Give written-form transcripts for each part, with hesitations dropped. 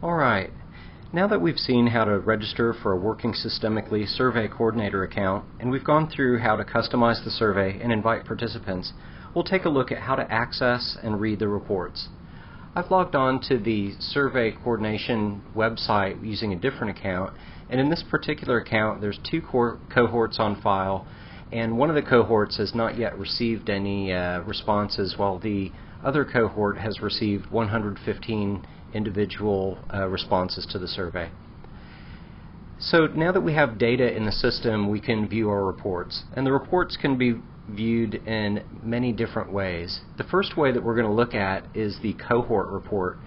Alright, now that we've seen how to register for a Working Systemically survey coordinator account, and we've gone through how to customize the survey and invite participants, we'll take a look at how to access and read the reports. I've logged on to the survey coordination website using a different account, and in this particular account there's two cohorts on file, and one of the cohorts has not yet received any responses, while the other cohort has received 115 individual responses to the survey. So now that we have data in the system, we can view our reports, and the reports can be viewed in many different ways. The first way that we're going to look at is the Cohort Report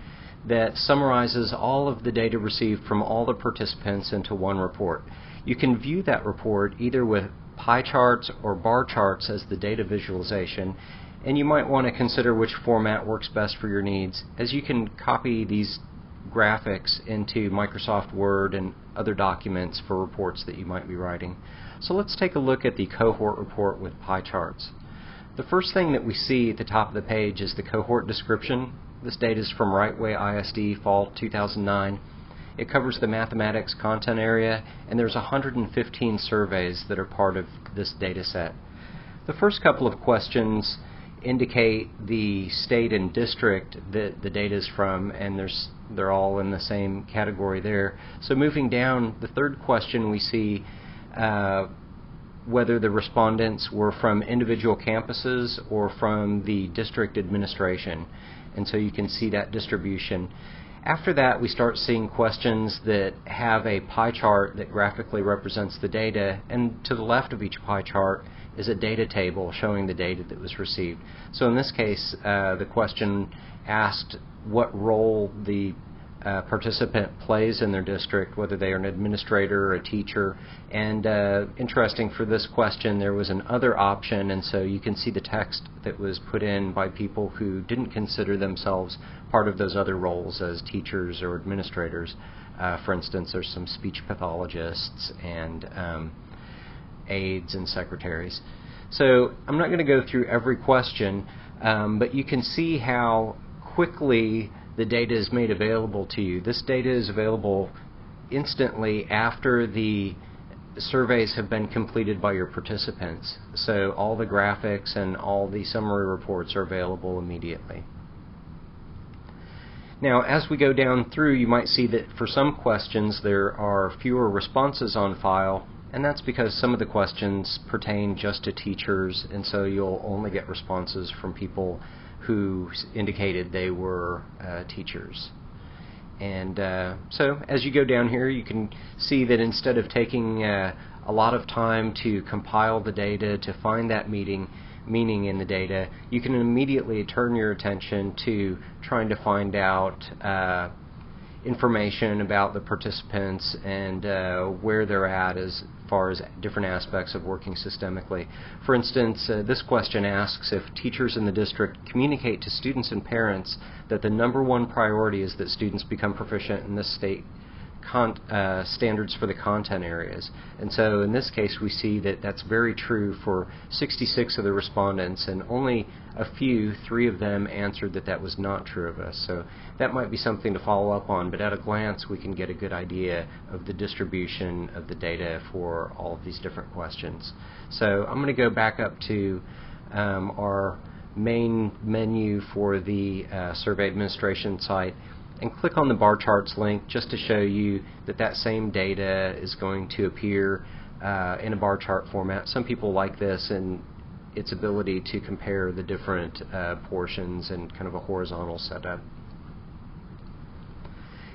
that summarizes all of the data received from all the participants into one report. You can view that report either with pie charts or bar charts as the data visualization, and you might want to consider which format works best for your needs, as you can copy these graphics into Microsoft Word and other documents for reports that you might be writing. So let's take a look at the Cohort Report with pie charts. The first thing that we see at the top of the page is the cohort description. This data is from Rightway ISD Fall 2009. It covers the mathematics content area, and there's 115 surveys that are part of this data set. The first couple of questions indicate the state and district that the data is from, and they're all in the same category there. So moving down, the third question we see whether the respondents were from individual campuses or from the district administration, and so you can see that distribution. After that, we start seeing questions that have a pie chart that graphically represents the data, and to the left of each pie chart is a data table showing the data that was received. So in this case, the question asked what role the participant plays in their district, whether they are an administrator or a teacher, and interesting for this question, there was an other option, and so you can see the text that was put in by people who didn't consider themselves part of those other roles as teachers or administrators. For instance, there's some speech pathologists and aides and secretaries. So I'm not going to go through every question, but you can see how quickly the data is made available to you. This data is available instantly after the surveys have been completed by your participants. So all the graphics and all the summary reports are available immediately. Now, as we go down through, you might see that for some questions there are fewer responses on file, and that's because some of the questions pertain just to teachers, and so you'll only get responses from people who indicated they were teachers. And so as you go down here, you can see that instead of taking a lot of time to compile the data to find that meaning in the data, you can immediately turn your attention to trying to find out information about the participants and where they're at as far as different aspects of working systemically. For instance, this question asks if teachers in the district communicate to students and parents that the #1 priority is that students become proficient in the state standards for the content areas. And so in this case we see that that's very true for 66 of the respondents, and only a few, 3 of them, answered that that was not true of us. So that might be something to follow up on, but at a glance we can get a good idea of the distribution of the data for all of these different questions. So I'm going to go back up to our main menu for the survey administration site and click on the bar charts link just to show you that that same data is going to appear in a bar chart format. Some people like this and its ability to compare the different portions in kind of a horizontal setup.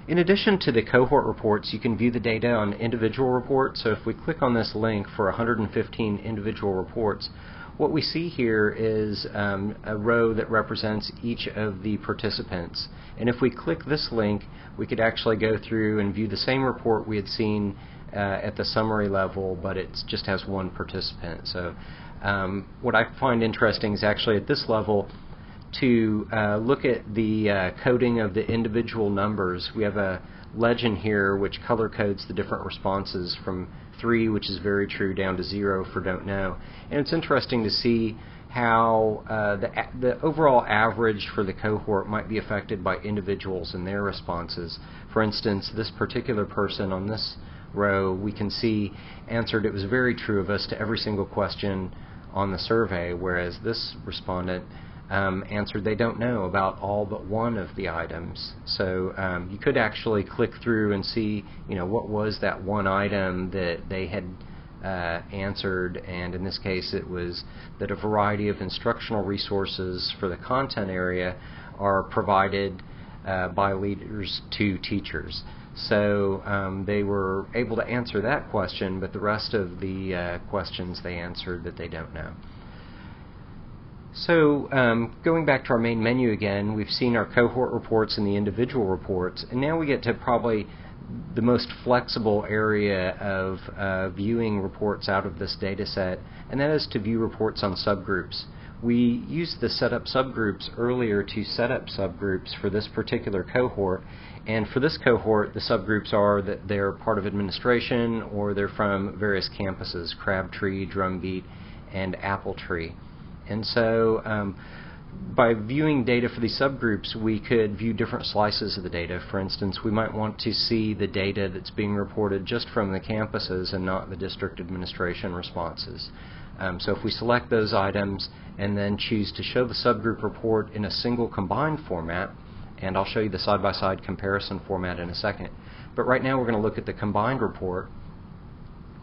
In addition to the cohort reports, you can view the data on individual reports. So if we click on this link for 115 individual reports, what we see here is a row that represents each of the participants. And if we click this link, we could actually go through and view the same report we had seen at the summary level, but it just has one participant. So what I find interesting is actually at this level to look at the coding of the individual numbers. We have a legend here which color codes the different responses from 3, which is very true, down to 0 for don't know. And it's interesting to see how the overall average for the cohort might be affected by individuals and their responses. For instance, this particular person on this row, we can see answered it was very true of us to every single question on the survey, whereas this respondent answered they don't know about all but one of the items. So you could actually click through and see, what was that one item that they had answered, and in this case it was that a variety of instructional resources for the content area are provided by leaders to teachers. So they were able to answer that question, but the rest of the questions they answered that they don't know. So going back to our main menu again, we've seen our cohort reports and the individual reports, and now we get to probably the most flexible area of viewing reports out of this data set, and that is to view reports on subgroups. We used the setup subgroups earlier to set up subgroups for this particular cohort, and for this cohort the subgroups are that they're part of administration or they're from various campuses, Crabtree, Drumbeat, and Appletree. And so by viewing data for these subgroups, we could view different slices of the data. For instance, we might want to see the data that's being reported just from the campuses and not the district administration responses. So if we select those items and then choose to show the subgroup report in a single combined format, and I'll show you the side-by-side comparison format in a second, but right now we're going to look at the combined report.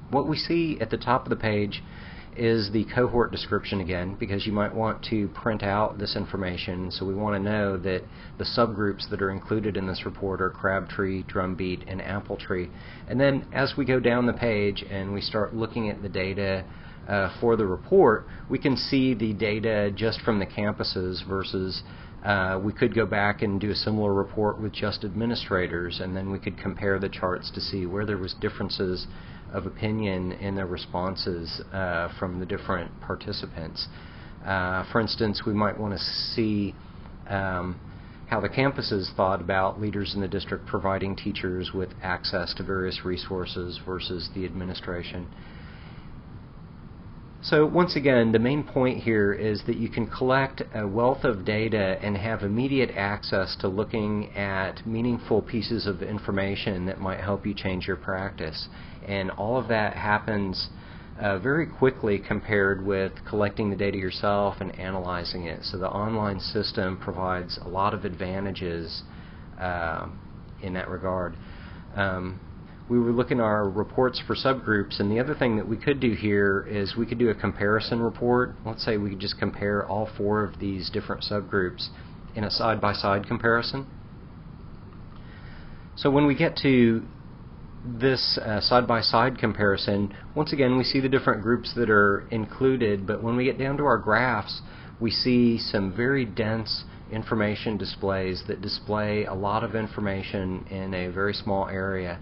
What we see at the top of the page is the cohort description again, because you might want to print out this information. So we want to know that the subgroups that are included in this report are Crabtree, Drumbeat, and Appletree. And then as we go down the page and we start looking at the data for the report, we can see the data just from the campuses versus we could go back and do a similar report with just administrators, and then we could compare the charts to see where there was differences of opinion in their responses from the different participants. For instance, we might want to see how the campuses thought about leaders in the district providing teachers with access to various resources versus the administration. So once again, the main point here is that you can collect a wealth of data and have immediate access to looking at meaningful pieces of information that might help you change your practice. And all of that happens very quickly compared with collecting the data yourself and analyzing it. So the online system provides a lot of advantages in that regard. We were looking at our reports for subgroups, and the other thing that we could do here is we could do a comparison report. Let's say we could just compare all 4 of these different subgroups in a side-by-side comparison. So when we get to this side-by-side comparison, once again we see the different groups that are included, but when we get down to our graphs, we see some very dense information displays that display a lot of information in a very small area.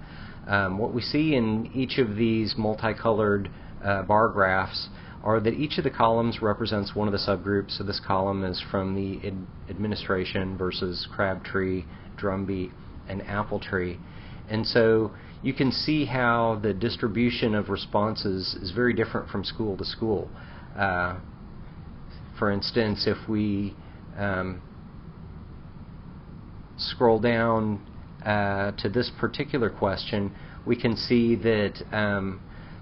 What we see in each of these multicolored bar graphs are that each of the columns represents one of the subgroups. So this column is from the administration versus Crabtree, Drumbeat, and Appletree. And so you can see how the distribution of responses is very different from school to school. For instance, if we scroll down to this particular question, we can see that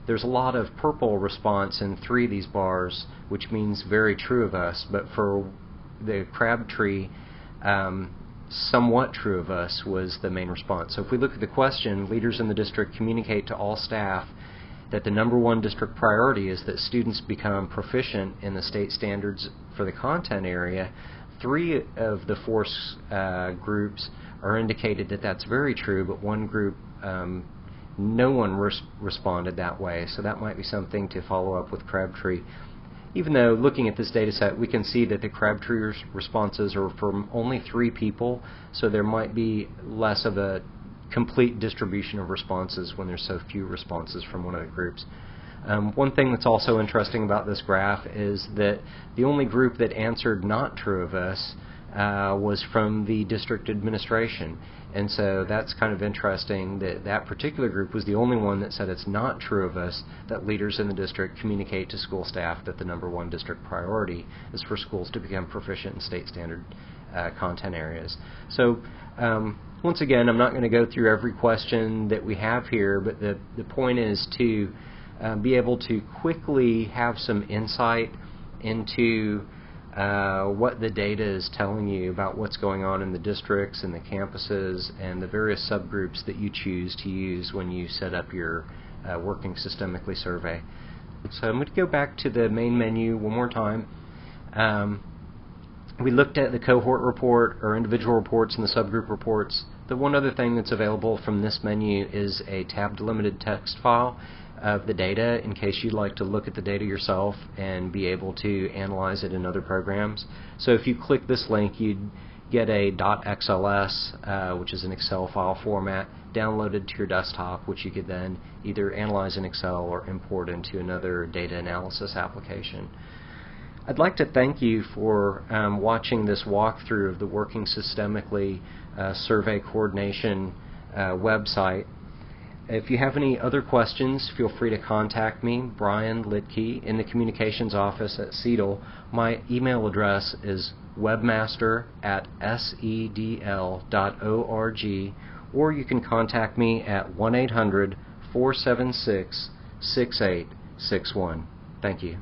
there's a lot of purple response in 3 of these bars, which means very true of us, but for the Crabtree, somewhat true of us was the main response. So if we look at the question, leaders in the district communicate to all staff that the #1 district priority is that students become proficient in the state standards for the content area. 3 of the 4 groups are indicated that that's very true, but 1 group, no one responded that way. So that might be something to follow up with Crabtree. Even though looking at this data set, we can see that the Crabtree responses are from only 3 people, so there might be less of a complete distribution of responses when there's so few responses from one of the groups. One thing that's also interesting about this graph is that the only group that answered not true of us was from the district administration. And so that's kind of interesting that that particular group was the only one that said it's not true of us that leaders in the district communicate to school staff that the number one district priority is for schools to become proficient in state standard content areas. So once again, I'm not going to go through every question that we have here, but the point is to be able to quickly have some insight into what the data is telling you about what's going on in the districts and the campuses and the various subgroups that you choose to use when you set up your Working Systemically survey. So I'm going to go back to the main menu one more time. We looked at the cohort report or individual reports and the subgroup reports. The one other thing that's available from this menu is a tab-delimited text file of the data in case you'd like to look at the data yourself and be able to analyze it in other programs. So if you click this link, you'd get a .xls, which is an Excel file format, downloaded to your desktop, which you could then either analyze in Excel or import into another data analysis application. I'd like to thank you for watching this walkthrough of the Working Systemically survey coordination website. If you have any other questions, feel free to contact me, Brian Litke, in the communications office at SEDL. My email address is webmaster@sedl.org, or you can contact me at 1-800-476-6861. Thank you.